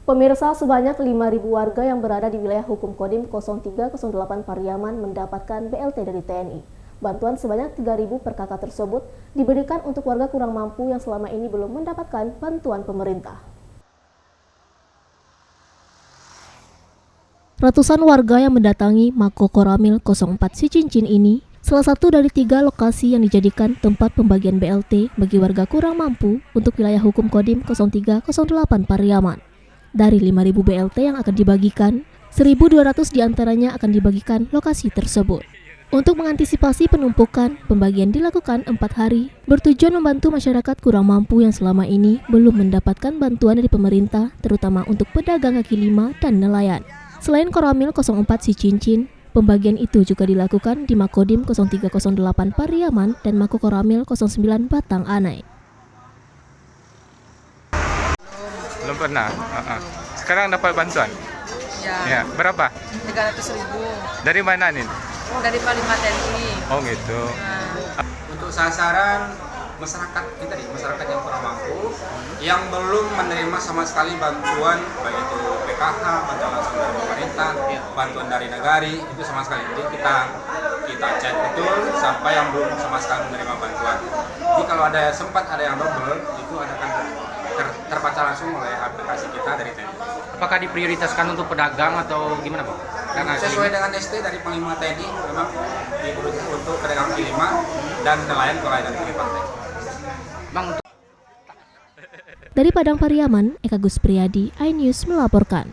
Pemirsa, sebanyak 5.000 warga yang berada di wilayah hukum Kodim 0308 Pariaman mendapatkan BLT dari TNI. Bantuan sebanyak 3.000 per kakak tersebut diberikan untuk warga kurang mampu yang selama ini belum mendapatkan bantuan pemerintah. Ratusan warga yang mendatangi Mako Koramil 04 Sicincin ini salah satu dari 3 lokasi yang dijadikan tempat pembagian BLT bagi warga kurang mampu untuk wilayah hukum Kodim 0308 Pariaman. Dari 5.000 BLT yang akan dibagikan, 1.200 diantaranya akan dibagikan lokasi tersebut. Untuk mengantisipasi penumpukan, pembagian dilakukan 4 hari, bertujuan membantu masyarakat kurang mampu yang selama ini belum mendapatkan bantuan dari pemerintah, terutama untuk pedagang kaki lima dan nelayan. Selain Koramil 04 Sicincin, pembagian itu juga dilakukan di Makodim 0308 Pariaman dan Mako Koramil 09 Batang Anai. Belum pernah. Sekarang dapat bantuan? Ya. Berapa? 300.000. Dari mana nih? Dari Panglima TNI. Oh gitu. Untuk sasaran masyarakat kita nih, masyarakat yang kurang mampu, yang belum menerima sama sekali bantuan, baik itu PKH, bantuan langsung dari pemerintah, bantuan dari negari, itu sama sekali. Jadi kita cek betul sampai yang belum sama sekali menerima bantuan. Jadi kalau ada sempat ada yang double, itu akan terbaca langsung oleh aplikasi kita dari TNI. Apakah diprioritaskan untuk pedagang atau gimana, Pak? Sesuai dengan ST dari Panglima TNI, memang untuk pedagang kaki lima dan nelayan dari pinggir pantai. Dari Padang Pariaman, Eka Gus Priyadi, iNews melaporkan.